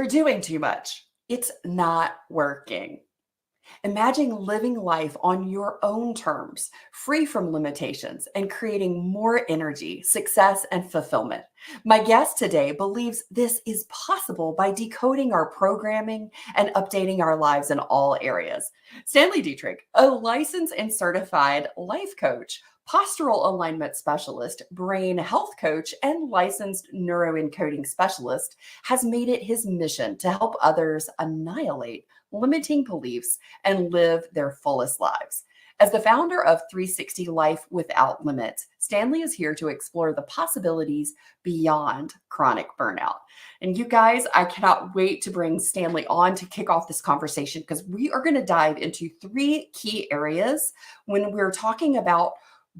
doing too much. It's not working. Imagine living life on your own terms, free from limitations, and creating more energy, success, and fulfillment. My guest today believes this is possible by decoding our programming and updating our lives in all areas. Stanley Dietrich, a licensed and certified life coach, postural alignment specialist, brain health coach, and licensed neuroencoding specialist, has made it his mission to help others annihilate limiting beliefs and live their fullest lives. As the founder of 360 Life Without Limits, Stanley is here to explore the possibilities beyond chronic burnout. And you guys, I cannot wait to bring Stanley on to kick off this conversation because we are going to dive into three key areas when we're talking about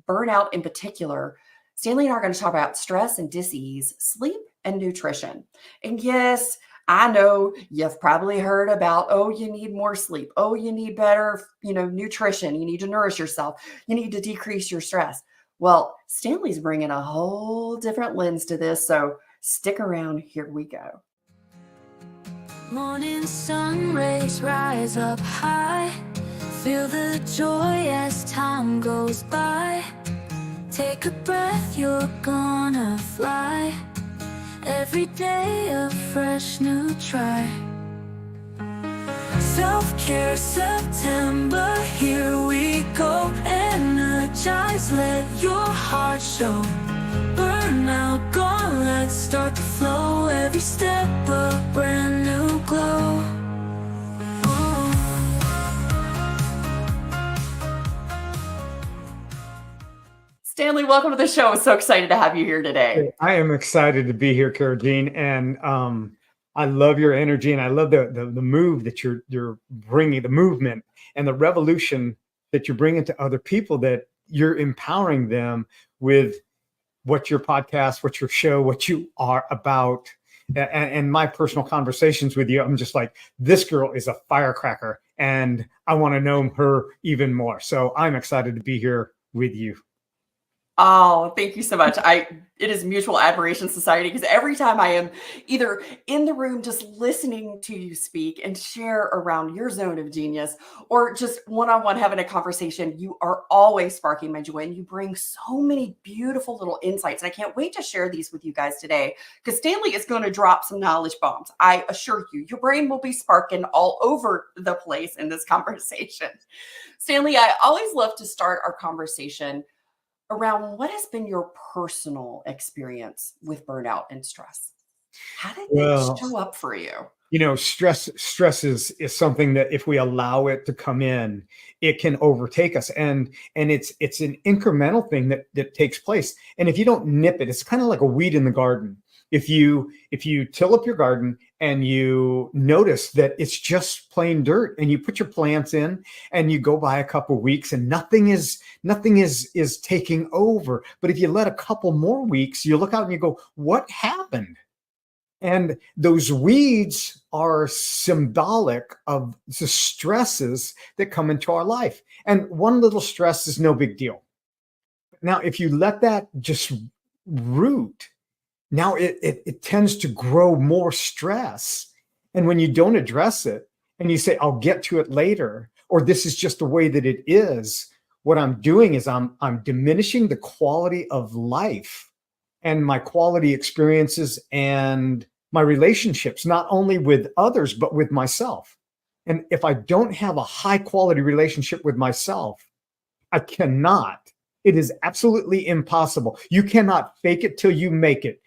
burnout in particular. Stanley and I are going to talk about stress and dis-ease, sleep, and nutrition. And yes, I know you've probably heard about, oh, you need more sleep. Oh, you need better, nutrition. You need to nourish yourself. You need to decrease your stress. Well, Stanley's bringing a whole different lens to this. So stick around. Here we go. Morning sun rays rise up high. Feel the joy as time goes by. Take a breath, you're gonna fly. Every day a fresh new try. SelfCare September, here we go. Energize, let your heart show. Burnout gone, let's start to flow. Every step a brand new glow. Stanley, welcome to the show. I'm so excited to have you here today. I am excited to be here, Cara-Jean, and I love your energy, and I love the move that you're bringing, the movement and the revolution that you're bringing to other people, that you're empowering them with what your podcast, what your show, what you are about. And my personal conversations with you, I'm just like, this girl is a firecracker, and I want to know her even more. So I'm excited to be here with you. Oh, thank you so much. It is mutual admiration society because every time I am either in the room just listening to you speak and share around your zone of genius, or just one-on-one having a conversation, you are always sparking my joy, and you bring so many beautiful little insights. And I can't wait to share these with you guys today because Stanley is going to drop some knowledge bombs. I assure you, your brain will be sparking all over the place in this conversation. Stanley, I always love to start our conversation around what has been your personal experience with burnout and stress. How did it show up for you? Stress is something that if we allow it to come in, it can overtake us. And it's an incremental thing that takes place. And if you don't nip it, it's kind of like a weed in the garden. If you till up your garden and you notice that it's just plain dirt, and you put your plants in and you go by a couple of weeks and nothing is taking over. But if you let a couple more weeks, you look out and you go, what happened? And those weeds are symbolic of the stresses that come into our life. And one little stress is no big deal. Now, if you let that just root, now it tends to grow more stress. And when you don't address it and you say, I'll get to it later, or this is just the way that it is, what I'm doing is I'm diminishing the quality of life and my quality experiences and my relationships, not only with others, but with myself. And if I don't have a high quality relationship with myself, it is absolutely impossible. You cannot fake it till you make it.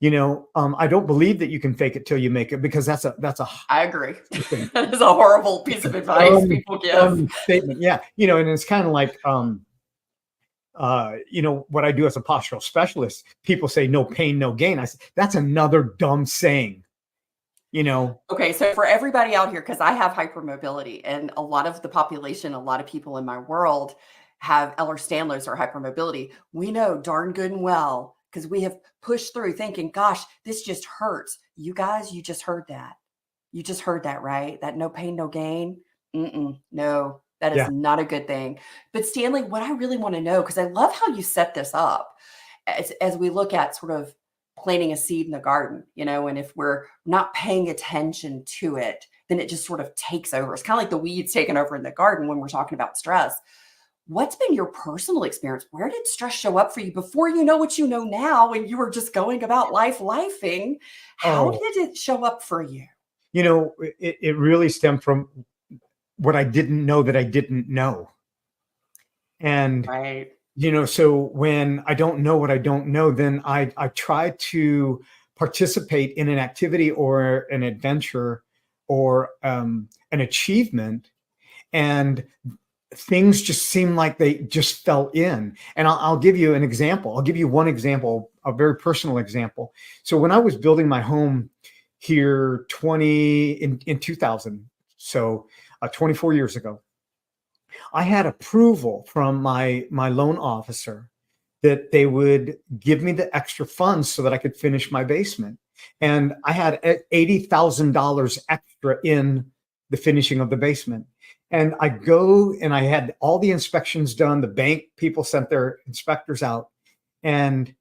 I don't believe that you can fake it till you make it, because that's a I agree. That is a horrible piece of advice people give. Statement. Yeah. And it's kind of like, what I do as a postural specialist, people say no pain, no gain. I say, that's another dumb saying, Okay. So for everybody out here, because I have hypermobility, and a lot of the population, a lot of people in my world have Ehlers-Danlos or hypermobility. We know darn good and well, because we have pushed through thinking, gosh, this just hurts. You guys, you just heard that. You just heard that, right? That no pain, no gain. No, that is not a good thing. But Stanley, what I really want to know, because I love how you set this up as we look at sort of planting a seed in the garden, and if we're not paying attention to it, then it just sort of takes over. It's kind of like the weeds taking over in the garden when we're talking about stress. What's been your personal experience? Where did stress show up for you before you know what you know now, when you were just going about lifing? How Oh, did it show up for you? it really stemmed from what I didn't know that I didn't know. And, Right. so when I don't know what I don't know, then I try to participate in an activity or an adventure or an achievement, and things just seem like they just fell in. And I'll give you an example. I'll give you one example, a very personal example. So when I was building my home here in 2000, so 24 years ago, I had approval from my loan officer that they would give me the extra funds so that I could finish my basement. And I had $80,000 extra in the finishing of the basement. And I go and I had all the inspections done. The bank people sent their inspectors out, and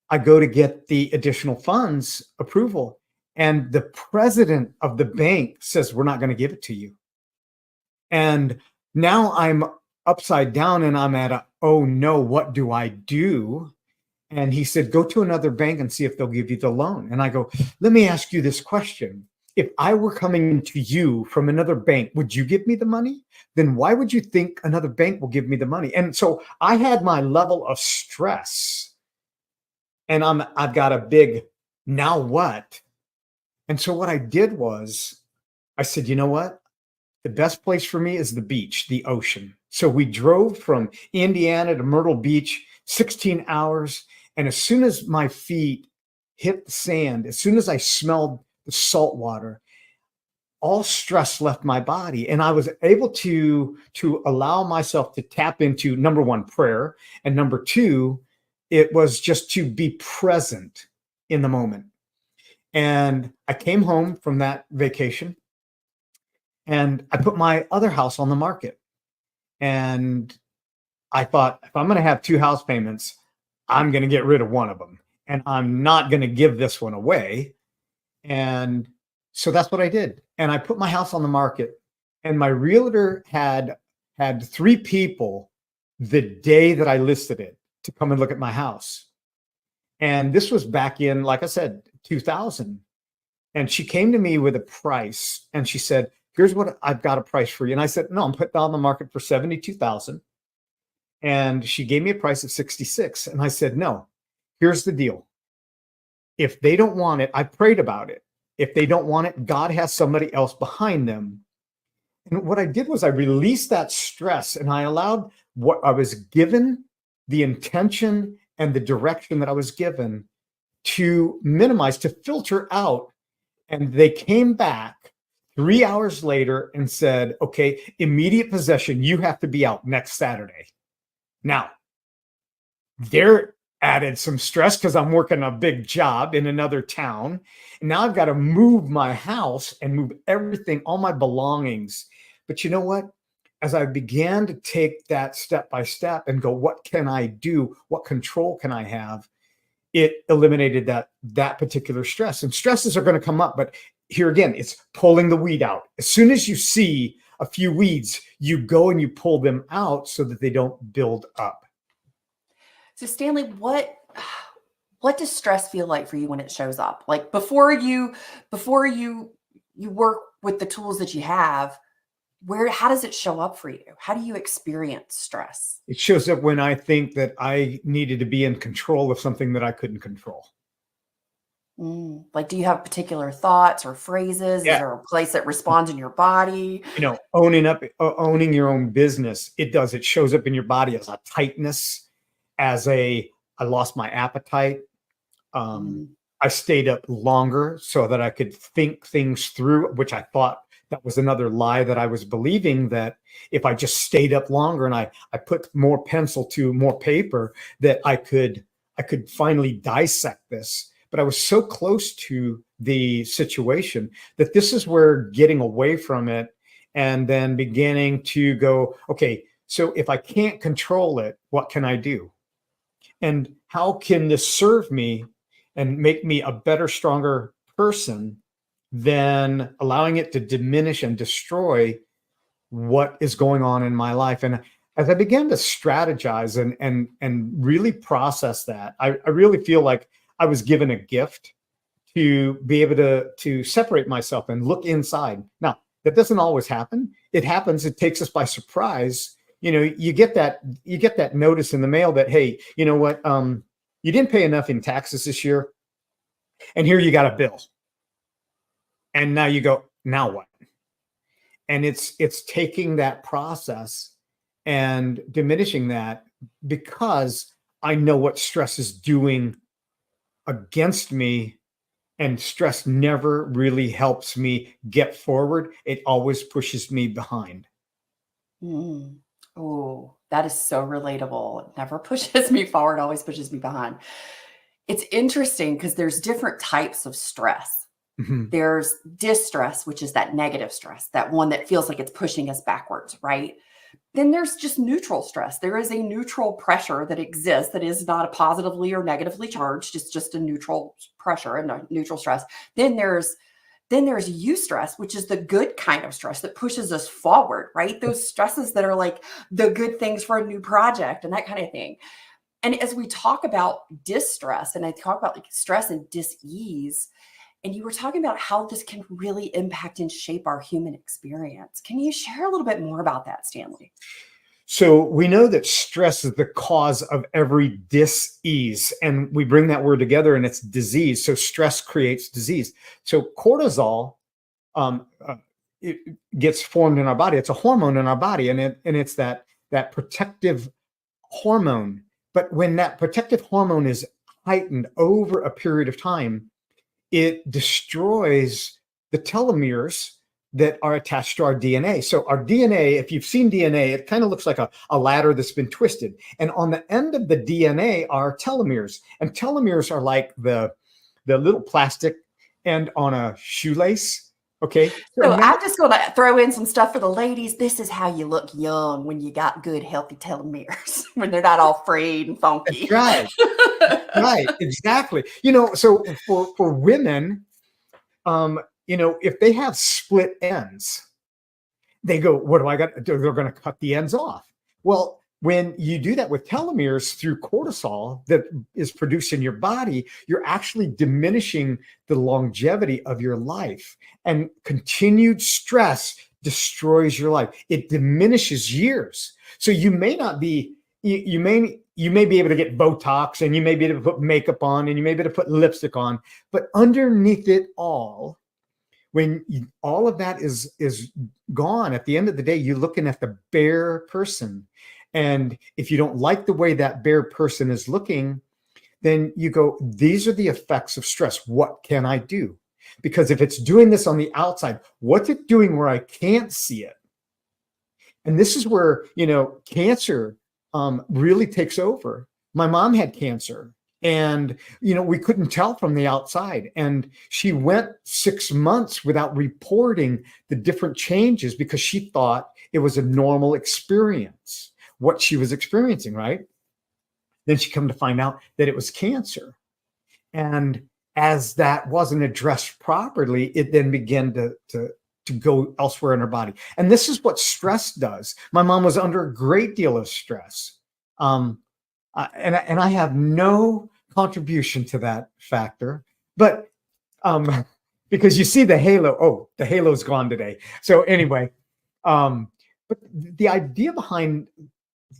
I go to get the additional funds approval. And the president of the bank says, "We're not going to give it to you." And now I'm upside down and I'm at oh no, what do I do? And he said, "Go to another bank and see if they'll give you the loan." And I go, "Let me ask you this question. If I were coming to you from another bank, would you give me the money? Then why would you think another bank will give me the money?" And so I had my level of stress, and I've got a big, now what? And so what I did was I said, "You know what? The best place for me is the beach, the ocean." So we drove from Indiana to Myrtle Beach, 16 hours. And as soon as my feet hit the sand, as soon as I smelled the salt water, all stress left my body. And I was able to allow myself to tap into, number one, prayer. And number two, it was just to be present in the moment. And I came home from that vacation, and I put my other house on the market. And I thought, if I'm going to have two house payments, I'm going to get rid of one of them. And I'm not going to give this one away. And so that's what I did. And I put my house on the market. And my realtor had three people the day that I listed it to come and look at my house. And this was back in, like I said, 2000. And she came to me with a price, and she said, "Here's what I've got a price for you." And I said, "No, I'm putting on the market for 72,000. And she gave me a price of 66. And I said, "No, here's the deal. If they don't want it," I prayed about it. "If they don't want it, God has somebody else behind them." And what I did was I released that stress, and I allowed what I was given, the intention and the direction that I was given, to minimize, to filter out. And they came back 3 hours later and said, "Okay, immediate possession, you have to be out next Saturday." Now, they're added some stress because I'm working a big job in another town. And now I've got to move my house and move everything, all my belongings. But you know what? As I began to take that step by step and go, what can I do? What control can I have? It eliminated that particular stress. And stresses are going to come up, but here again, it's pulling the weed out. As soon as you see a few weeds, you go and you pull them out so that they don't build up. So Stanley, what does stress feel like for you when it shows up? Like before you work with the tools that you have, how does it show up for you? How do you experience stress? It shows up when I think that I needed to be in control of something that I couldn't control. Like, do you have particular thoughts or phrases? Is Yeah. there a place that responds in your body? Owning your own business, it shows up in your body as a tightness, I lost my appetite. I stayed up longer so that I could think things through, which I thought that was another lie that I was believing, that if I just stayed up longer and I put more pencil to more paper, that I could finally dissect this. But I was so close to the situation that this is where getting away from it and then beginning to go, okay, so if I can't control it, what can I do? And how can this serve me and make me a better, stronger person than allowing it to diminish and destroy what is going on in my life. And as I began to strategize and really process that, I really feel like I was given a gift to be able to separate myself and look inside. Now, that doesn't always happen. It happens. It takes us by surprise. You get that notice in the mail that, hey, you know what? You didn't pay enough in taxes this year, and here you got a bill. And now you go, now what? And it's taking that process and diminishing that, because I know what stress is doing against me, and stress never really helps me get forward. It always pushes me behind. Mm. Oh, that is so relatable. It never pushes me forward, always pushes me behind. It's interesting because there's different types of stress. Mhm. There's distress, which is that negative stress, that one that feels like it's pushing us backwards, right? Then there's just neutral stress. There is a neutral pressure that exists that is not positively or negatively charged. It's just a neutral pressure and a neutral stress. Then there's eustress, which is the good kind of stress that pushes us forward, right? Those stresses that are like the good things for a new project and that kind of thing. And as we talk about distress, and I talk about like stress and dis-ease, and you were talking about how this can really impact and shape our human experience. Can you share a little bit more about that, Stanley? So we know that stress is the cause of every dis-ease, and we bring that word together and it's disease. So stress creates disease. So cortisol, it gets formed in our body. It's a hormone in our body, and it's that protective hormone. But when that protective hormone is heightened over a period of time, it destroys the telomeres that are attached to our DNA. So our DNA, if you've seen DNA, it kind of looks like a ladder that's been twisted. And on the end of the DNA are telomeres. And telomeres are like the little plastic end on a shoelace. Okay. So I'm just going to throw in some stuff for the ladies. This is how you look young when you got good, healthy telomeres, when they're not all frayed and funky. Right. Right. Exactly. So for women, if they have split ends, they go, what do I got to do? They're going to cut the ends off. Well, when you do that with telomeres through cortisol that is produced in your body, you're actually diminishing the longevity of your life. And continued stress destroys your life. It diminishes years. So you may not be, you may be able to get Botox, and you may be able to put makeup on, and you may be able to put lipstick on, but underneath it all, when all of that is gone, at the end of the day, you're looking at the bare person. And if you don't like the way that bare person is looking, then you go, these are the effects of stress. What can I do? Because if it's doing this on the outside, what's it doing where I can't see it? And this is where, cancer really takes over. My mom had cancer, and, we couldn't tell from the outside. And she went 6 months without reporting the different changes because she thought it was a normal experience, what she was experiencing, right? Then she come to find out that it was cancer. And as that wasn't addressed properly, it then began to go elsewhere in her body. And this is what stress does. My mom was under a great deal of stress. And I have no contribution to that factor, but because you see the halo, the halo's gone today. So anyway, but the idea behind,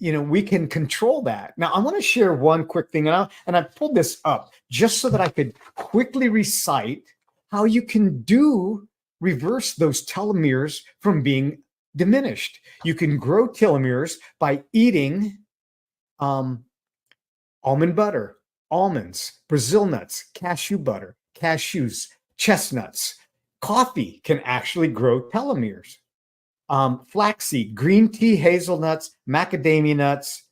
we can control that. Now I want to share one quick thing, and I pulled this up just so that I could quickly recite how you can reverse those telomeres from being diminished. You can grow telomeres by eating almond butter, almonds, Brazil nuts, cashew butter, cashews, chestnuts. Coffee can actually grow telomeres. Flaxseed, green tea, hazelnuts, macadamia nuts,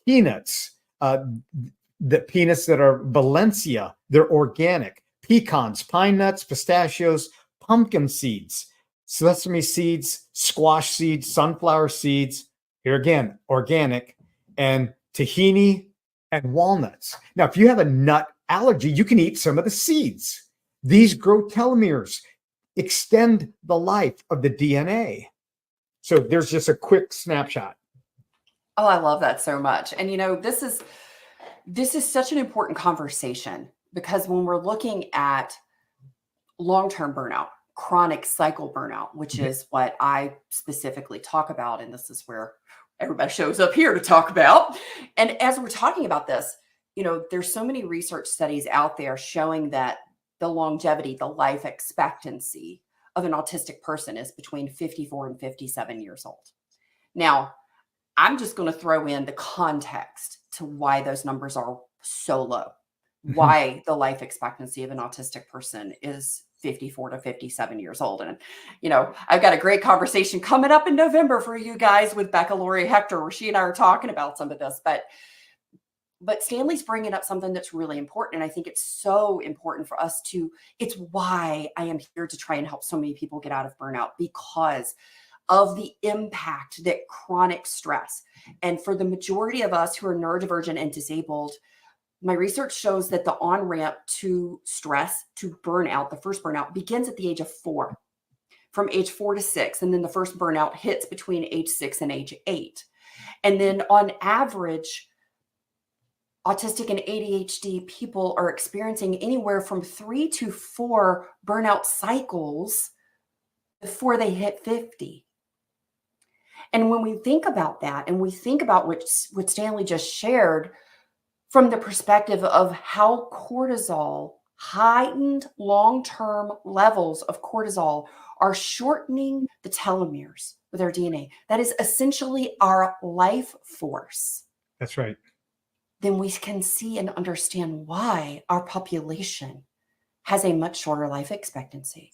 peanuts, the peanuts that are Valencia, they're organic. Pecans, pine nuts, pistachios, pumpkin seeds, sesame seeds, squash seeds, sunflower seeds, here again, organic, and tahini and walnuts. Now, if you have a nut allergy, you can eat some of the seeds. These grow telomeres, extend the life of the DNA. So there's just a quick snapshot. Oh, I love that so much. And this is such an important conversation, because when we're looking at long-term burnout, chronic cycle burnout, which is what I specifically talk about, and this is where everybody shows up here to talk about. And as we're talking about this, there's so many research studies out there showing that the longevity, the life expectancy of an autistic person is between 54 and 57 years old. Now, I'm just going to throw in the context to why those numbers are so low, why the life expectancy of an autistic person is 54 to 57 years old. And, I've got a great conversation coming up in November for you guys with Becca Lori Hector, where she and I are talking about some of this. But Stanley's bringing up something that's really important. And I think it's so important for us it's why I am here to try and help so many people get out of burnout, because of the impact that chronic stress. And for the majority of us who are neurodivergent and disabled, my research shows that the on-ramp to stress, to burnout, the first burnout, begins at the age of 4, from age 4 to 6. And then the first burnout hits between age 6 and age 8. And then on average, autistic and ADHD people are experiencing anywhere from 3 to 4 burnout cycles before they hit 50. And when we think about that, and we think about what Stanley just shared from the perspective of how cortisol, heightened long-term levels of cortisol, are shortening the telomeres with our DNA, that is essentially our life force. That's right. Then we can see and understand why our population has a much shorter life expectancy.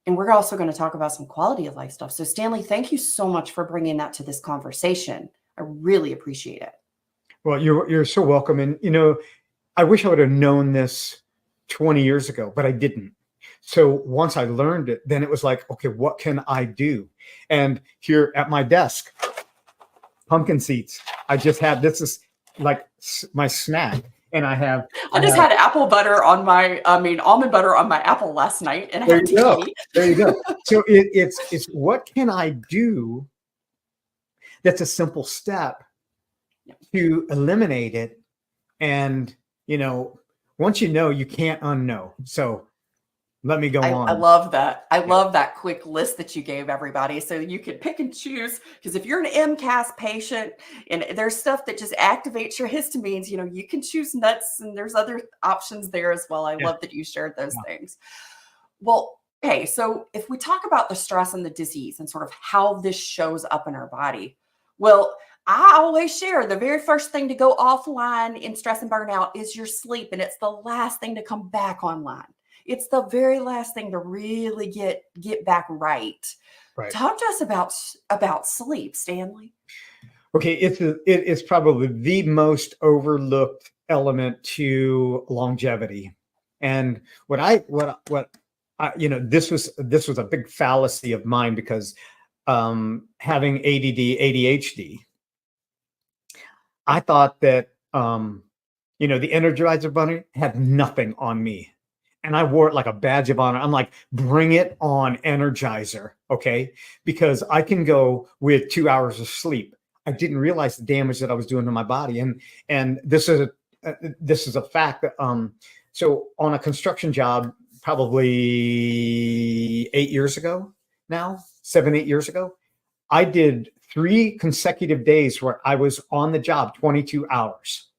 And we're also going to talk about some quality of life stuff. So Stanley, thank you so much for bringing that to this conversation. I really appreciate it. Well, you're so welcome. And, I wish I would have known this 20 years ago, but I didn't. So once I learned it, then it was like, okay, what can I do? And here at my desk, pumpkin seeds. I just had, this is like my snack. And I just had almond butter on my apple last night. And I had tea. There you go. So it's what can I do? That's a simple step to eliminate it. And, once you can't unknow. So let me go on. I love that. I love that quick list that you gave everybody. So you can pick and choose, because if you're an MCAS patient and there's stuff that just activates your histamines, you can choose nuts, and there's other options there as well. I love that you shared those things. Well, okay. So if we talk about the stress and the disease and sort of how this shows up in our body, well, I always share the very first thing to go offline in stress and burnout is your sleep. And it's the last thing to come back online. It's the very last thing to really get back right. Talk to us about sleep, Stanley. Okay, it is probably the most overlooked element to longevity. And this was a big fallacy of mine, because having ADD, ADHD, I thought that the Energizer bunny had nothing on me. And I wore it like a badge of honor. I'm like, bring it on, Energizer, okay? Because I can go with 2 hours of sleep. I didn't realize the damage that I was doing to my body, and this is a fact that so on a construction job, probably 8 years ago now, 7-8 years ago, I did 3 consecutive days where I was on the job 22 hours.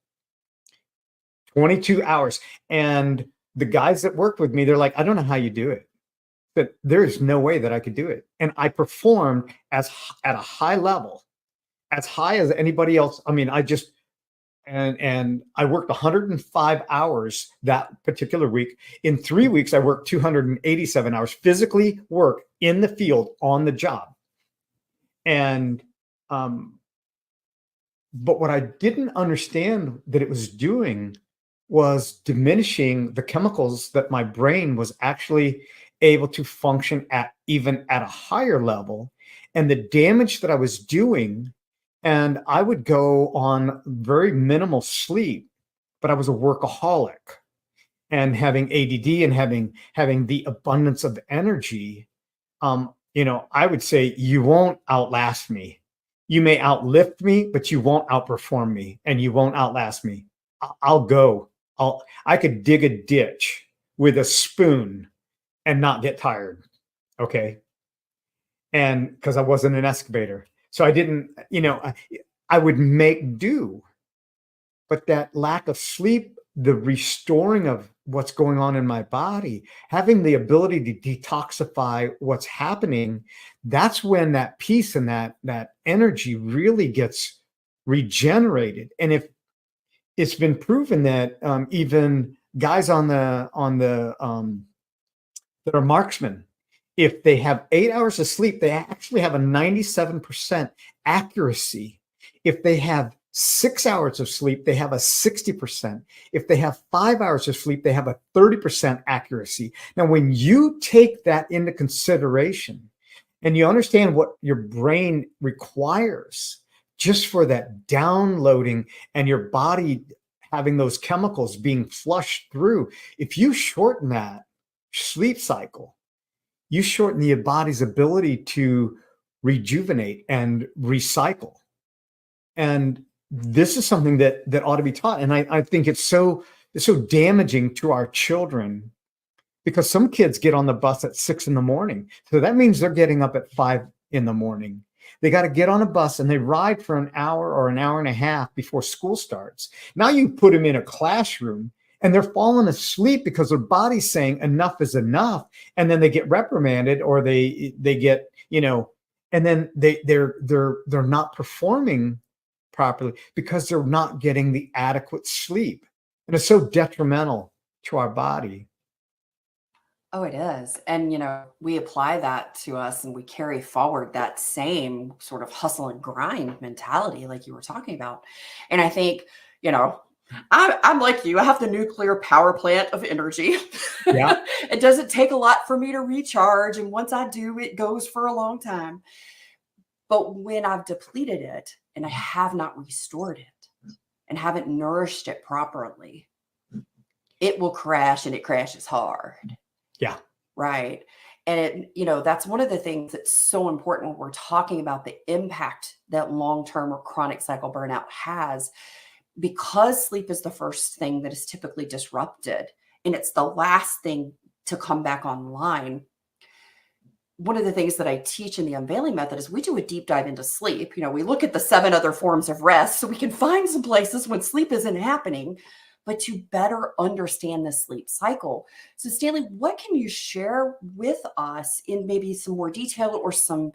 22 hours, and the guys that worked with me, they're like, I don't know how you do it, but there is no way that I could do it. And I performed at a high level, as high as anybody else. I mean, I worked 105 hours that particular week. In 3 weeks, I worked 287 hours, physically work in the field on the job. And, but what I didn't understand that it was doing was diminishing the chemicals that my brain was actually able to function at, even at a higher level, and the damage that I was doing. And I would go on very minimal sleep, but I was a workaholic. and having ADD and having the abundance of energy, I would say you won't outlast me. You may outlift me, but you won't outperform me, and you won't outlast me. I'll go. I could dig a ditch with a spoon and not get tired. Okay. And because I wasn't an excavator. So I didn't, I would make do. But that lack of sleep, the restoring of what's going on in my body, having the ability to detoxify what's happening, that's when that peace and that energy really gets regenerated. And if it's been proven that even guys on the that are marksmen, if they have 8 hours of sleep, they actually have a 97% accuracy. If they have 6 hours of sleep, they have a 60%. If they have 5 hours of sleep, they have a 30% accuracy. Now, when you take that into consideration and you understand what your brain requires just for that downloading and your body having those chemicals being flushed through, if you shorten that sleep cycle, you shorten the body's ability to rejuvenate and recycle. And this is something that ought to be taught. And I think it's so damaging to our children, because some kids get on the bus at 6 a.m. So that means they're getting up at 5 a.m. They got to get on a bus and they ride for an hour or an hour and a half before school starts. Now you put them in a classroom and they're falling asleep because their body's saying enough is enough. And then they get reprimanded, or they get, and then they're not performing properly because they're not getting the adequate sleep. And it's so detrimental to our body. Oh, it is. And, we apply that to us and we carry forward that same sort of hustle and grind mentality, like you were talking about. And I think, I'm like you. I have the nuclear power plant of energy. Yeah. It doesn't take a lot for me to recharge. And once I do, it goes for a long time. But when I've depleted it and I have not restored it and haven't nourished it properly, it will crash, and it crashes hard. Yeah. Right. And that's one of the things that's so important when we're talking about the impact that long-term or chronic cycle burnout has, because sleep is the first thing that is typically disrupted and it's the last thing to come back online. One of the things that I teach in the unveiling method is we do a deep dive into sleep. We look at the 7 other forms of rest so we can find some places when sleep isn't happening, but to better understand the sleep cycle. So Stanley, what can you share with us in maybe some more detail or some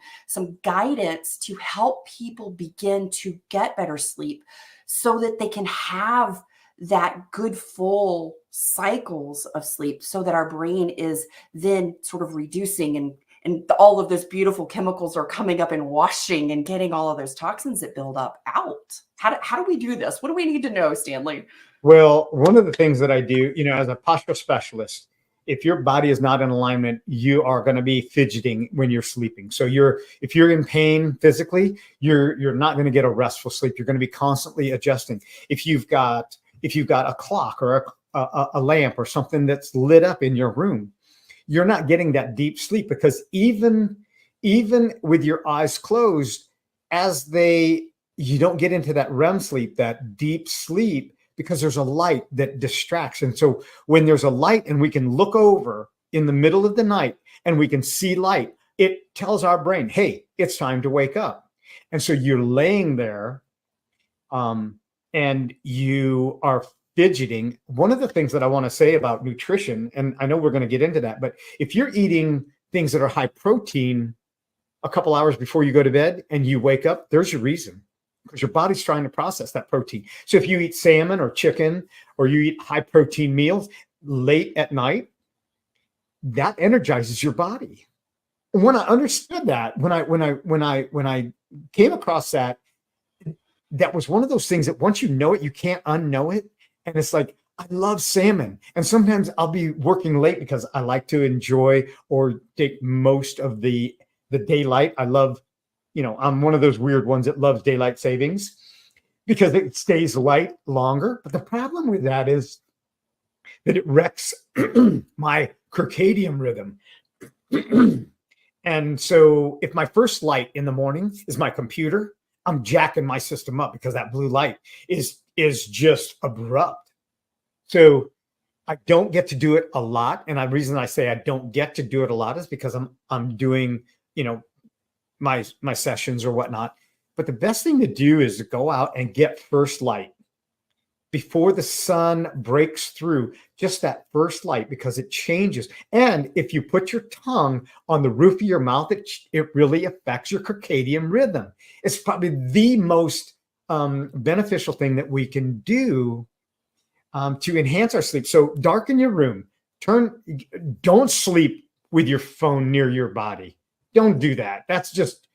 guidance to help people begin to get better sleep so that they can have that good full cycles of sleep, so that our brain is then sort of reducing and all of those beautiful chemicals are coming up and washing and getting all of those toxins that build up out? How do we do this? What do we need to know, Stanley? Well, one of the things that I do, as a postural specialist, if your body is not in alignment, you are going to be fidgeting when you're sleeping. So if you're in pain physically, you're not going to get a restful sleep. You're going to be constantly adjusting. If you've got a clock or a lamp or something that's lit up in your room, you're not getting that deep sleep, because even with your eyes closed, you don't get into that REM sleep, that deep sleep, because there's a light that distracts. And so when there's a light and we can look over in the middle of the night and we can see light, it tells our brain, hey, it's time to wake up. And so you're laying there and you are fidgeting. One of the things that I want to say about nutrition, and I know we're going to get into that, but if you're eating things that are high protein a couple hours before you go to bed and you wake up, there's your reason. Because your body's trying to process that protein. So if you eat salmon or chicken, or you eat high protein meals late at night, that energizes your body. And when I understood that, when I came across that, that was one of those things that once you know it, you can't unknow it. And it's like, I love salmon. And sometimes I'll be working late because I like to enjoy or take most of the daylight. I love, I'm one of those weird ones that loves daylight savings because it stays light longer. But the problem with that is that it wrecks my circadian rhythm. And so if my first light in the morning is my computer, I'm jacking my system up because that blue light is just abrupt. So I don't get to do it a lot. And the reason I say I don't get to do it a lot is because I'm doing, my sessions or whatnot. But the best thing to do is to go out and get first light before the sun breaks through, just that first light, because it changes. And if you put your tongue on the roof of your mouth, it really affects your circadian rhythm. It's probably the most beneficial thing that we can do to enhance our sleep. So darken your room. Don't sleep with your phone near your body. Don't do that. That's just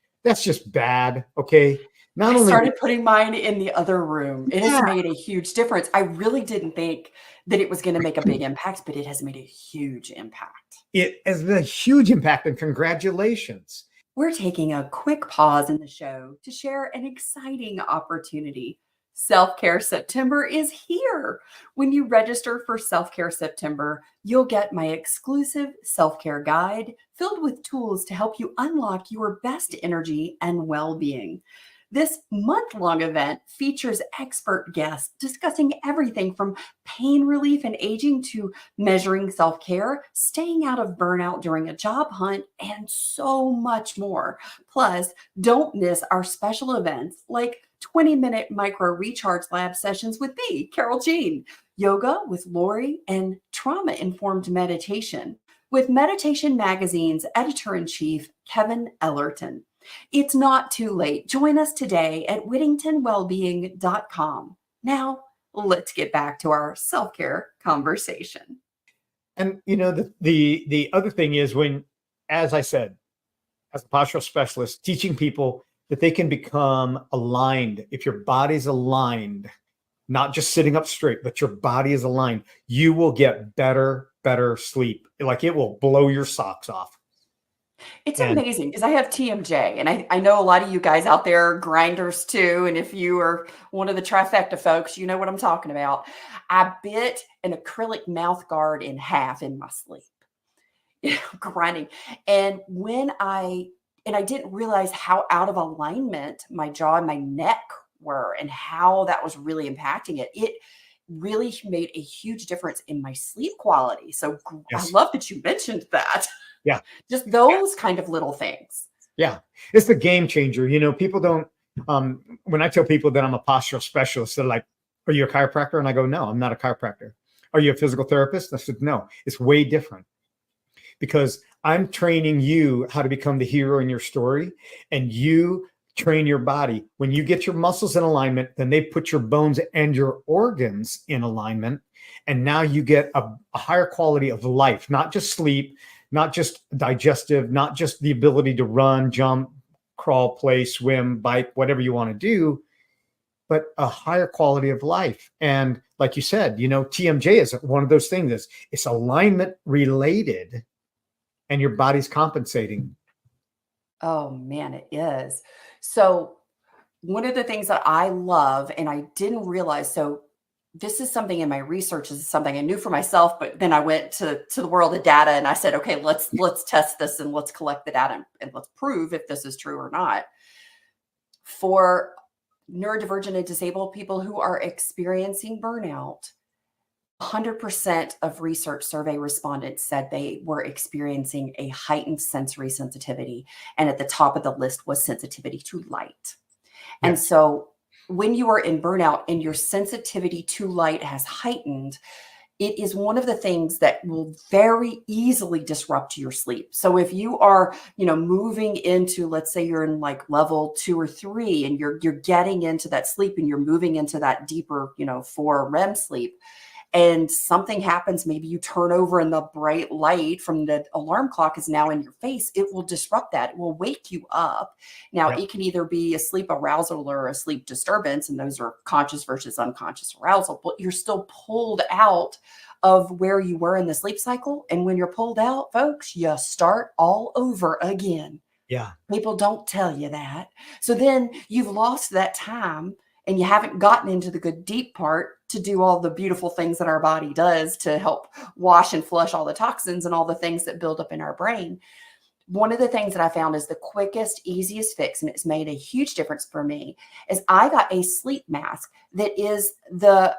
bad. Okay. Not I only started putting mine in the other room. It has Yeah. made a huge difference. I really didn't think that it was going to make a big impact, but it has made a huge impact. It has been a huge impact, and congratulations. We're taking a quick pause in the show to share an exciting opportunity. SelfCare September is here. When you register for SelfCare September, you'll get my exclusive self-care guide filled with tools to help you unlock your best energy and well-being. This month-long event features expert guests discussing everything from pain relief and aging to measuring self-care, staying out of burnout during a job hunt, and so much more. Plus, don't miss our special events like 20-minute micro recharge lab sessions with me, Carol Jean, yoga with Lori, and trauma-informed meditation with Meditation Magazine's editor-in-chief, Kevin Ellerton. It's not too late. Join us today at whittingtonwellbeing.com. Now, let's get back to our self-care conversation. And the other thing is, as I said, as a postural specialist, teaching people that they can become aligned. If your body's aligned, not just sitting up straight, but your body is aligned, you will get better sleep. Like, it will blow your socks off. It's And amazing because I have TMJ, and I know a lot of you guys out there are grinders too. And if you are one of the trifecta folks, you know what I'm talking about. I bit an acrylic mouth guard in half in my sleep, grinding. And I didn't realize how out of alignment my jaw and my neck were and how that was really impacting it. It really made a huge difference in my sleep quality. So Yes. I love that you mentioned that. Yeah. Just those kind of little things. Yeah, it's the game changer. People don't, when I tell people that I'm a postural specialist, they're like, are you a chiropractor? And I go, no, I'm not a chiropractor. Are you a physical therapist? I said, no, it's way different, because I'm training you how to become the hero in your story, and you train your body. When you get your muscles in alignment, then they put your bones and your organs in alignment. And now you get a higher quality of life, not just sleep, not just digestive, not just the ability to run, jump, crawl, play, swim, bike, whatever you want to do, but a higher quality of life. And like you said, TMJ is one of those things. It's alignment related, and your body's compensating. Oh man, it is. So one of the things that I love, and I didn't realize, so this is something in my research, this is something I knew for myself, but then I went to the world of data and I said, okay, let's test this and let's collect the data and let's prove if this is true or not. For neurodivergent and disabled people who are experiencing burnout, 100% of research survey respondents said they were experiencing a heightened sensory sensitivity. And at the top of the list was sensitivity to light. And Yes. so when you are in burnout and your sensitivity to light has heightened, it is one of the things that will very easily disrupt your sleep. So if you are, moving into, let's say you're in like level 2 or 3 and you're getting into that sleep and you're moving into that deeper, 4 REM sleep, and something happens, maybe you turn over and the bright light from the alarm clock is now in your face, it will disrupt that. It will wake you up. Now, Yep. it can either be a sleep arousal or a sleep disturbance, and those are conscious versus unconscious arousal, but you're still pulled out of where you were in the sleep cycle. And when you're pulled out, folks, you start all over again. Yeah. People don't tell you that. So then you've lost that time and you haven't gotten into the good deep part to do all the beautiful things that our body does to help wash and flush all the toxins and all the things that build up in our brain. One of the things that I found is the quickest, easiest fix, and it's made a huge difference for me, is I got a sleep mask that is the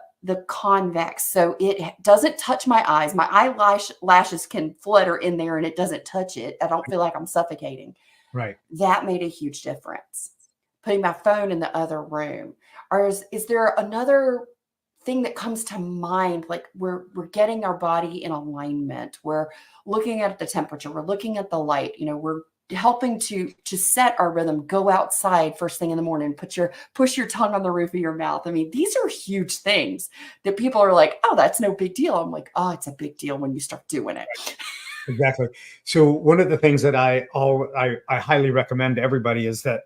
convex. So it doesn't touch my eyes. My eyelashes can flutter in there and it doesn't touch it. I don't feel like I'm suffocating. Right. That made a huge difference. Putting my phone in the other room. Or is there another thing that comes to mind? Like we're getting our body in alignment. We're looking at the temperature. We're looking at the light. We're helping to set our rhythm. Go outside first thing in the morning. Push your tongue on the roof of your mouth. I mean, these are huge things that people are like, oh, that's no big deal. I'm like, oh, it's a big deal when you start doing it. Exactly. So one of the things that I highly recommend to everybody is that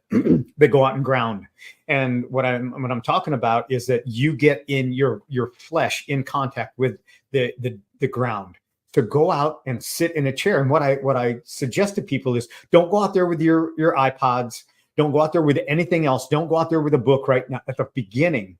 they go out and ground. And what I'm talking about is that you get in your flesh in contact with the ground. To go out and sit in a chair. And what I suggest to people is don't go out there with your iPods. Don't go out there with anything else. Don't go out there with a book right now at the beginning.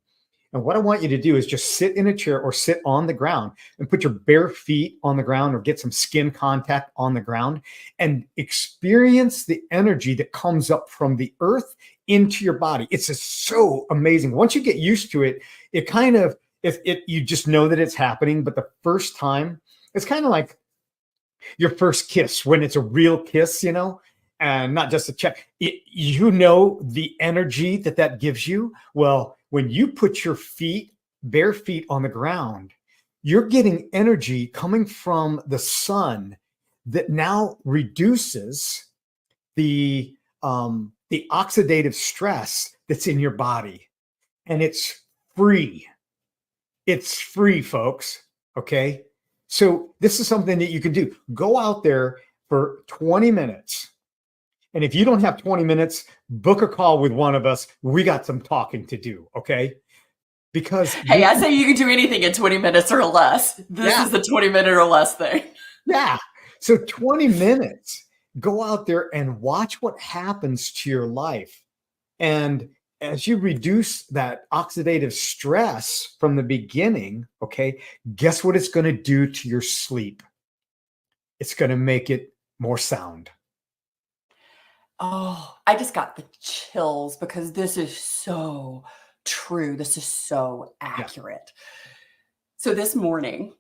And what I want you to do is just sit in a chair or sit on the ground and put your bare feet on the ground or get some skin contact on the ground and experience the energy that comes up from the earth into your body. It's just so amazing. Once you get used to it, it kind of, you just know that it's happening. But the first time, it's kind of like your first kiss when it's a real kiss, and not just a check. The energy that gives you. Well, when you put your bare feet on the ground, you're getting energy coming from the sun that now reduces the oxidative stress that's in your body. And it's free. It's free, folks. Okay. So this is something that you can do. Go out there for 20 minutes. And if you don't have 20 minutes, book a call with one of us. We got some talking to do. Okay. Because hey, I say you can do anything in 20 minutes or less. This is the 20-minute or less thing. Yeah. So 20 minutes, go out there and watch what happens to your life. And as you reduce that oxidative stress from the beginning, okay, guess what it's going to do to your sleep? It's going to make it more sound. Oh, I just got the chills because this is so true. This is so accurate. So this morning,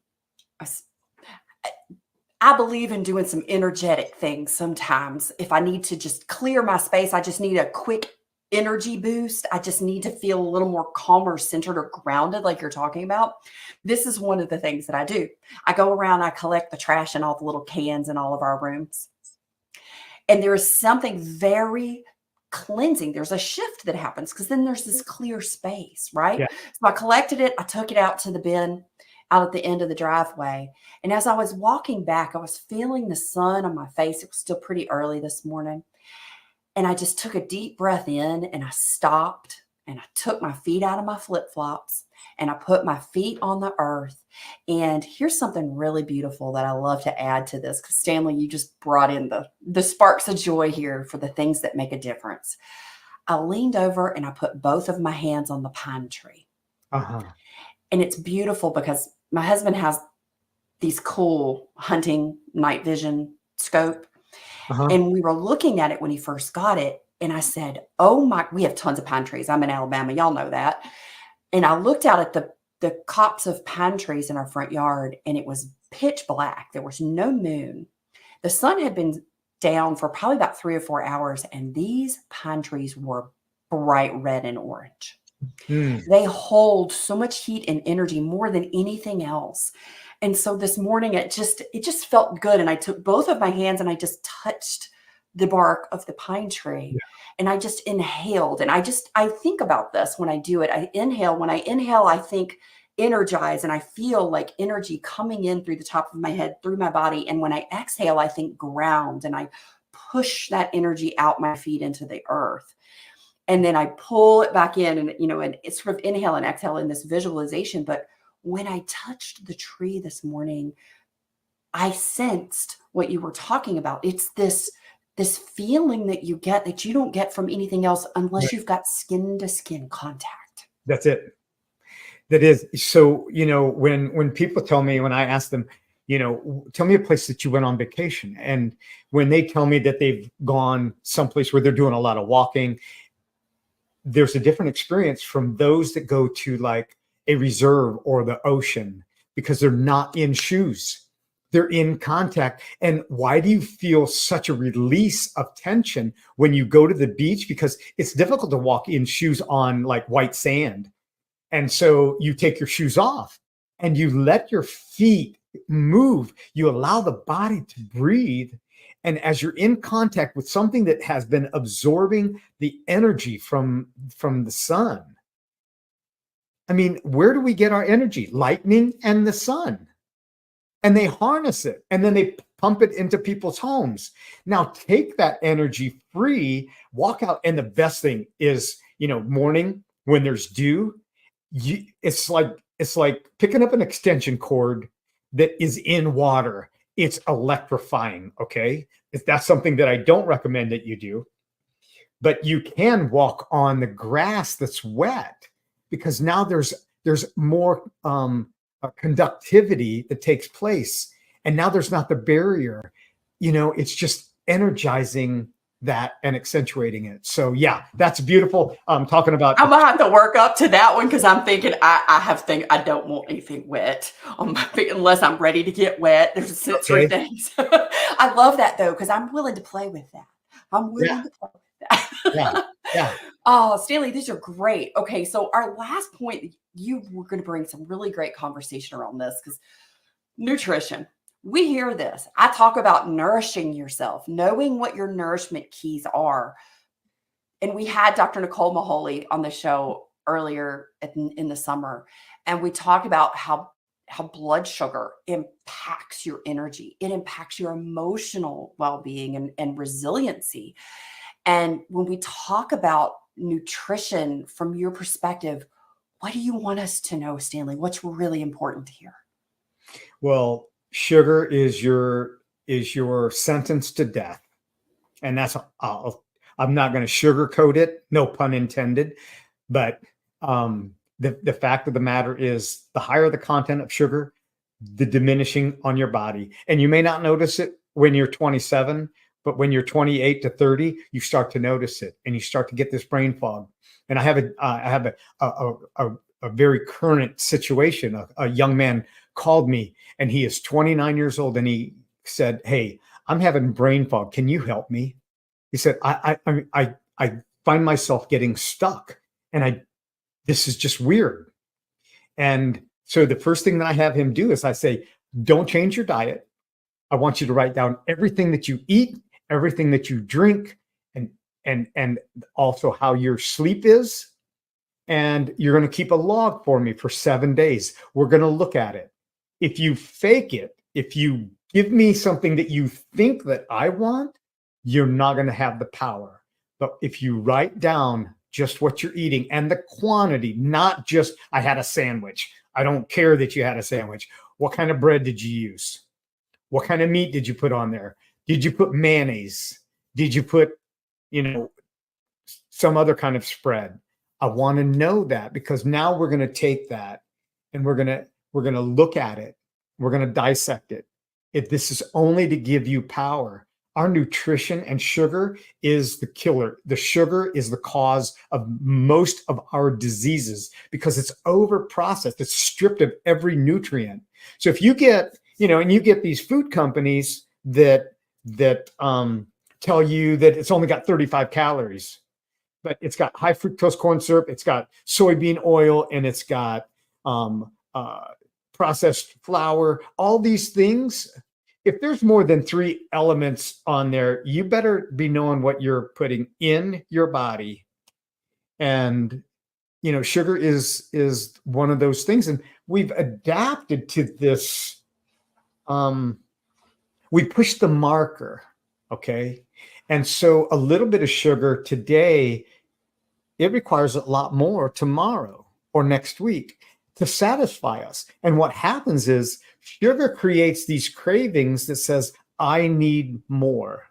I believe in doing some energetic things sometimes. If I need to just clear my space, I just need a quick energy boost. I just need to feel a little more calmer, centered, or grounded, like you're talking about. This is one of the things that I do. I go around, I collect the trash in all the little cans in all of our rooms. And there is something very cleansing. There's a shift that happens because then there's this clear space, right? Yeah. So I collected it. I took it out to the bin out at the end of the driveway. And as I was walking back, I was feeling the sun on my face. It was still pretty early this morning. And I just took a deep breath in and I stopped and I took my feet out of my flip-flops and I put my feet on the earth. And here's something really beautiful that I love to add to this, because Stanley, you just brought in the sparks of joy here for the things that make a difference. I leaned over and I put both of my hands on the pine tree. Uh-huh. And it's beautiful because my husband has these cool hunting night vision scope. Uh-huh. And we were looking at it when he first got it. And I said, oh my, we have tons of pine trees. I'm in Alabama. Y'all know that. And I looked out at the copse of pine trees in our front yard and it was pitch black. There was no moon. The sun had been down for probably about 3 or 4 hours. And these pine trees were bright red and orange. They hold so much heat and energy more than anything else. And so this morning, it just felt good. And I took both of my hands and I just touched the bark of the pine tree. Yeah. And I just inhaled. And I think about this when I do it. I inhale. When I inhale, I think energize. And I feel like energy coming in through the top of my head, through my body. And when I exhale, I think ground. And I push that energy out my feet into the earth. And then I pull it back in and it's sort of inhale and exhale in this visualization. But when I touched the tree this morning, I sensed what you were talking about. It's this feeling that you get that you don't get from anything else unless you've got skin to skin contact. That's it. That is. So, when people tell me, when I ask them, tell me a place that you went on vacation. And when they tell me that they've gone someplace where they're doing a lot of walking, there's a different experience from those that go to like a reserve or the ocean, because they're not in shoes. They're in contact. And why do you feel such a release of tension when you go to the beach? Because it's difficult to walk in shoes on like white sand. And so you take your shoes off and you let your feet move. You allow the body to breathe. And as you're in contact with something that has been absorbing the energy from the sun. I mean, where do we get our energy? Lightning and the sun. And they harness it and then they pump it into people's homes. Now take that energy free, walk out. And the best thing is, morning when there's dew, it's like picking up an extension cord that is in water. It's electrifying. Okay. That's something that I don't recommend that you do, but you can walk on the grass that's wet, because now there's more, conductivity that takes place. And now there's not the barrier, it's just energizing that and accentuating it. So yeah, that's beautiful. I'm talking about. I'm gonna have to work up to that one, because I'm thinking I don't want anything wet on my feet unless I'm ready to get wet. There's sensory things. I love that though, because I'm willing to play with that. I'm willing to play with that. Yeah. Oh, Stanley, these are great. Okay, so our last point, you were going to bring some really great conversation around this, because nutrition. We hear this. I talk about nourishing yourself, knowing what your nourishment keys are. And we had Dr. Nicole Mahoney on the show earlier in the summer, and we talked about how blood sugar impacts your energy. It impacts your emotional well-being and resiliency. And when we talk about nutrition from your perspective, what do you want us to know, Stanley? What's really important here? Well, sugar is your sentence to death. And that's, I'm not going to sugarcoat it, no pun intended. But the fact of the matter is, the higher the content of sugar, the diminishing on your body. And you may not notice it when you're 27, but when you're 28 to 30, you start to notice it, and you start to get this brain fog. And I have a very current situation. A young man called me, and he is 29 years old, and he said, "Hey, I'm having brain fog. Can you help me?" He said, "I find myself getting stuck, and this is just weird." And so the first thing that I have him do is I say, "Don't change your diet. I want you to write down everything that you eat, everything that you drink, and also how your sleep is. And you're going to keep a log for me for 7 days. We're going to look at it. If you fake it, if you give me something that you think that I want, you're not going to have the power. But if you write down just what you're eating and the quantity, not just, I had a sandwich. I don't care that you had a sandwich. What kind of bread did you use? What kind of meat did you put on there? Did you put mayonnaise? Did you put, some other kind of spread? I want to know that, because now we're going to take that and we're going to look at it. We're going to dissect it. If this is only to give you power, our nutrition and sugar is the killer. The sugar is the cause of most of our diseases, because it's over processed. It's stripped of every nutrient. So if you get, and you get these food companies that tell you that it's only got 35 calories, but it's got high fructose corn syrup, it's got soybean oil, and it's got processed flour, all these things. If there's more than 3 elements on there, you better be knowing what you're putting in your body. And, sugar is one of those things. And we've adapted to this. We push the marker. Okay. And so a little bit of sugar today, it requires a lot more tomorrow or next week to satisfy us. And what happens is sugar creates these cravings that says, I need more.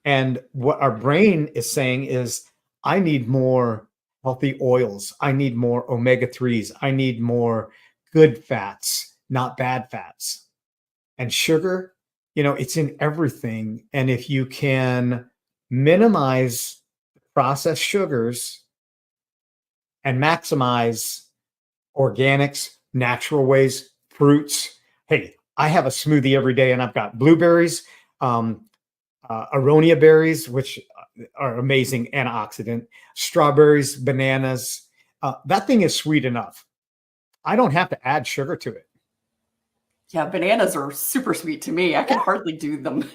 And what our brain is saying is, I need more healthy oils. I need more omega-3s. I need more good fats, not bad fats. And sugar, it's in everything. And if you can minimize processed sugars and maximize organics, natural ways, fruits. Hey, I have a smoothie every day, and I've got blueberries, aronia berries, which are amazing antioxidant, strawberries, bananas. That thing is sweet enough. I don't have to add sugar to it. Yeah, bananas are super sweet to me. I can hardly do them.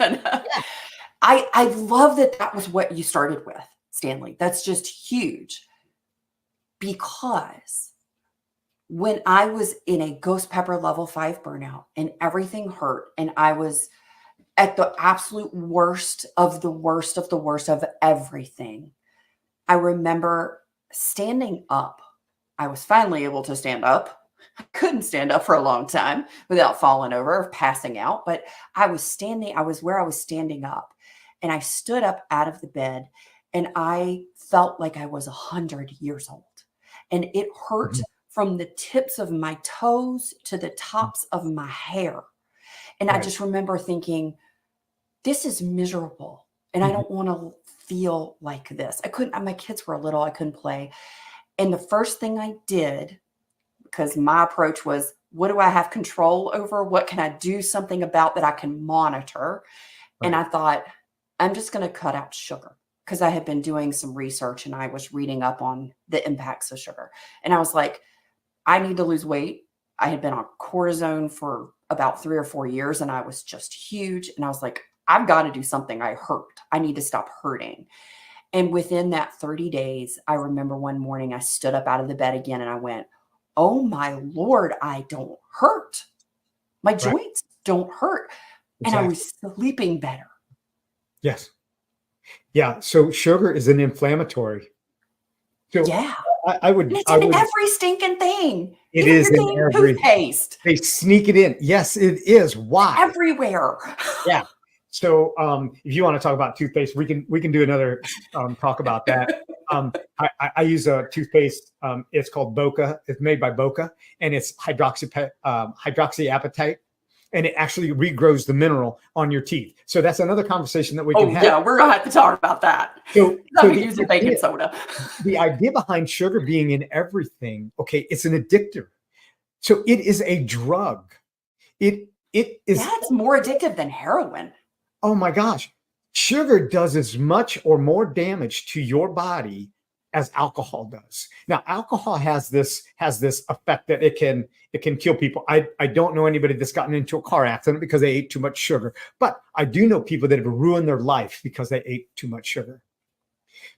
I love that was what you started with, Stanley. That's just huge. Because when I was in a ghost pepper level 5 burnout and everything hurt, and I was at the absolute worst of the worst of the worst of everything, I remember standing up. I was finally able to stand up. I couldn't stand up for a long time without falling over or passing out, but I was where I was standing up, and I stood up out of the bed, and I felt like I was 100 years old, and it hurt from the tips of my toes to the tops of my hair. And I just remember thinking, this is miserable, and I don't want to feel like this. My kids were little, I couldn't play. And the first thing I did, because my approach was, what do I have control over? What can I do something about that I can monitor? And I thought, I'm just going to cut out sugar, because I had been doing some research and I was reading up on the impacts of sugar. And I was like, I need to lose weight. I had been on cortisone for about 3 or 4 years, and I was just huge. And I was like, I've got to do something. I hurt. I need to stop hurting. And within that 30 days, I remember one morning I stood up out of the bed again and I went, oh my Lord, I don't hurt. My joints don't hurt. And I was sleeping better. Yes. Yeah. So sugar is an inflammatory. So yeah. I would. It's in every stinking thing. It is in every toothpaste. They sneak it in. Yes, it is. Why? Everywhere. Yeah. So if you want to talk about toothpaste, we can do another talk about that. I use a toothpaste. It's called Boca. It's made by Boca, and it's hydroxyapatite, and it actually regrows the mineral on your teeth. So that's another conversation that we can have. Yeah, we're gonna have to talk about that. So using baking soda. The idea behind sugar being in everything, okay, it's an addictor. So it is a drug. It is. It's more addictive than heroin. Oh my gosh. Sugar does as much or more damage to your body as alcohol does. Now, alcohol has this effect that it can kill people. I don't know anybody that's gotten into a car accident because they ate too much sugar, but I do know people that have ruined their life because they ate too much sugar,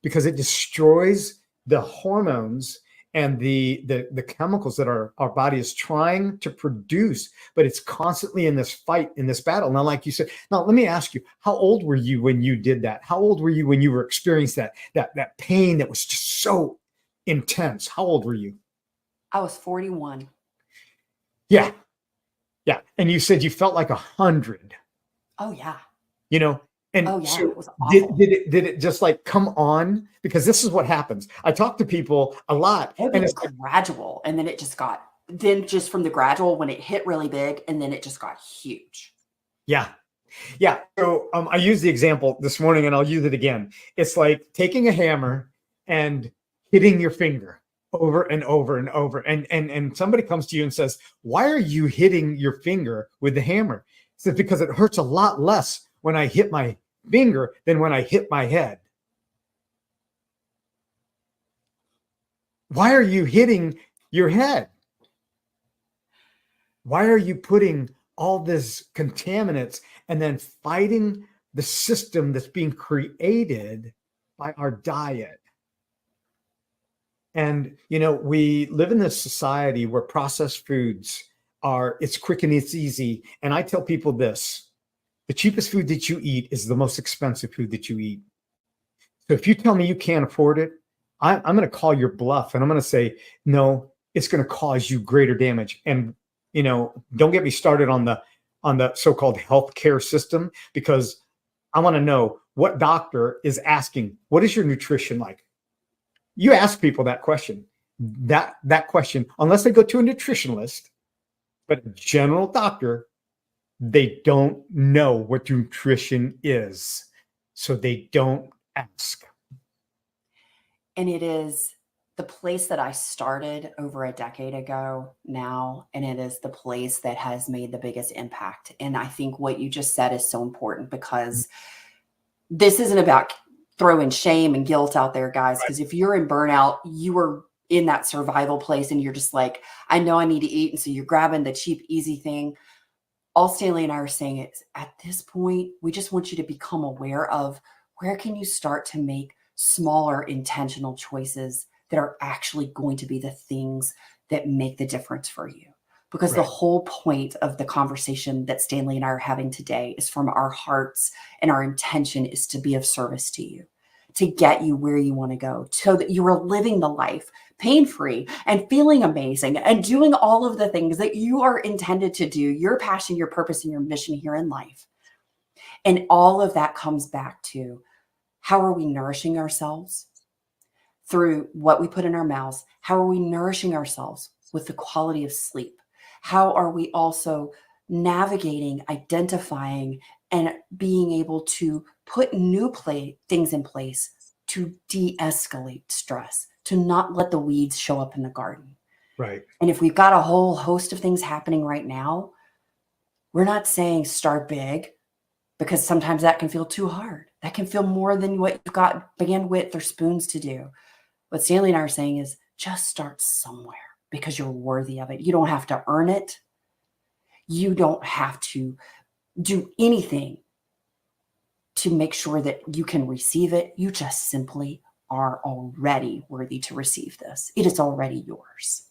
because it destroys the hormones and the chemicals that our body is trying to produce, but it's constantly in this fight, in this battle. Now, like you said, now let me ask you, how old were you when you did that? How old were you when you were experiencing that pain that was just so intense? How old were you? I was 41. Yeah. Yeah. And you said you felt like 100. Oh yeah. And so it was awful. did it just like come on? Because this is what happens. I talk to people a lot, and it's gradual, and then just from the gradual, when it hit really big, and then it just got huge. Yeah. Yeah. So I used the example this morning, and I'll use it again. It's like taking a hammer and hitting your finger over and over and over. And somebody comes to you and says, why are you hitting your finger with the hammer? It's because it hurts a lot less when I hit my finger than when I hit my head. Why are you hitting your head? Why are you putting all this contaminants and then fighting the system that's being created by our diet? And, we live in this society where processed foods it's quick and it's easy. And I tell people this: the cheapest food that you eat is the most expensive food that you eat. So if you tell me you can't afford it, I'm going to call your bluff, and I'm going to say, no, it's going to cause you greater damage. And, don't get me started on the so-called healthcare system, because I want to know what doctor is asking, what is your nutrition like? you ask people that question, that question, unless they go to a nutritionalist, but a general doctor, they don't know what nutrition is. So they don't ask. And it is the place that I started over a decade ago now, and it is the place that has made the biggest impact. And I think what you just said is so important, because this isn't about throwing shame and guilt out there, guys. Because if you're in burnout, you are in that survival place and you're just like, I know I need to eat. And so you're grabbing the cheap, easy thing. All Stanley and I are saying is, at this point, we just want you to become aware of where can you start to make smaller intentional choices that are actually going to be the things that make the difference for you. Because the whole point of the conversation that Stanley and I are having today is from our hearts, and our intention is to be of service to you, to get you where you want to go, so that you are living the life pain-free and feeling amazing and doing all of the things that you are intended to do, your passion, your purpose, and your mission here in life. And all of that comes back to, how are we nourishing ourselves through what we put in our mouths? How are we nourishing ourselves with the quality of sleep? How are we also navigating, identifying, and being able to put new things in place to de-escalate stress, to not let the weeds show up in the garden? Right. And if we've got a whole host of things happening right now, we're not saying start big, because sometimes that can feel too hard. That can feel more than what you've got bandwidth or spoons to do. What Stanley and I are saying is, just start somewhere, because you're worthy of it. You don't have to earn it. You don't have to do anything to make sure that you can receive it. You just simply are already worthy to receive this. It is already yours.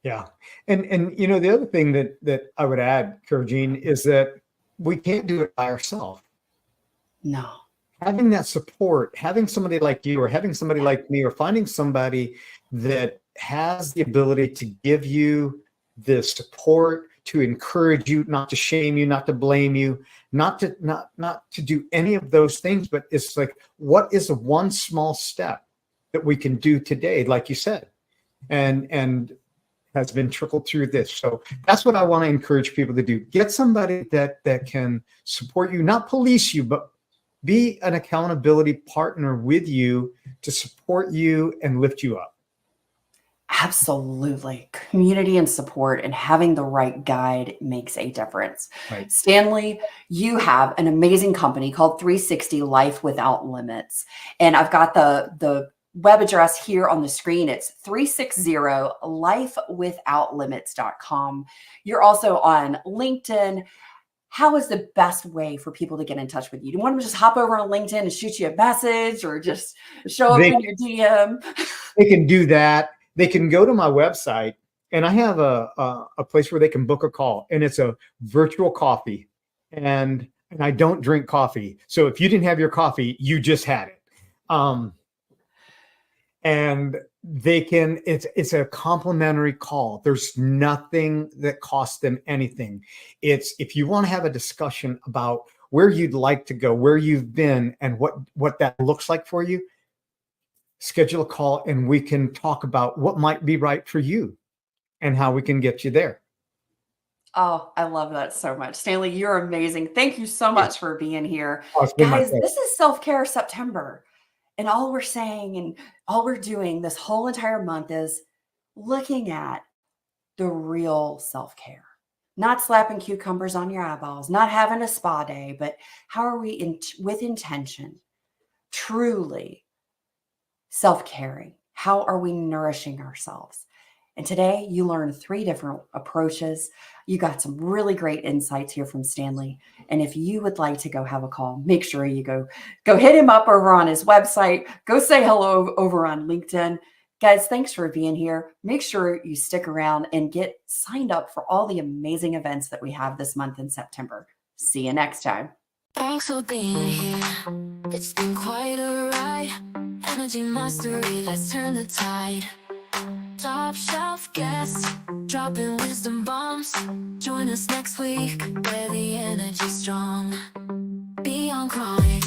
Yeah. And you know, the other thing that I would add, Kurjean, is that we can't do it by ourselves. No. Having that support, having somebody like you, or having somebody like me, or finding somebody that has the ability to give you the support, to encourage you, not to shame you, not to blame you, not to do any of those things, but it's like, what is the one small step that we can do today, like you said, and has been trickled through this. So that's what I want to encourage people to do. Get somebody that can support you, not police you, but be an accountability partner with you to support you and lift you up. Absolutely. Community and support and having the right guide makes a difference. Right. Stanley, you have an amazing company called 360 Life Without Limits. And I've got the web address here on the screen. It's 360lifewithoutlimits.com. You're also on LinkedIn. How is the best way for people to get in touch with you? Do you want them to just hop over on LinkedIn and shoot you a message, or just show up in your DM? They can do that. They can go to my website, and I have a place where they can book a call, and it's a virtual coffee. And I don't drink coffee. So if you didn't have your coffee, you just had it. And they can, it's a complimentary call. There's nothing that costs them anything. It's, if you want to have a discussion about where you'd like to go, where you've been, and what that looks like for you, schedule a call and we can talk about what might be right for you and how we can get you there. Oh, I love that so much. Stanley, you're amazing. Thank you so much for being here. Oh, Guys, this is SelfCare September. And all we're saying and all we're doing this whole entire month is looking at the real self-care. Not slapping cucumbers on your eyeballs, not having a spa day, but how are we with intention, truly self-caring? How are we nourishing ourselves? And today you learned 3 different approaches. You got some really great insights here from Stanley. And if you would like to go have a call, make sure you go hit him up over on his website. Go say hello over on LinkedIn. Guys, thanks for being here. Make sure you stick around and get signed up for all the amazing events that we have this month in September. See you next time. Thanks for being here. It's been quite a ride. Energy mastery, let's turn the tide. Top shelf guests, dropping wisdom bombs. Join us next week, where the energy's strong. Beyond Chronic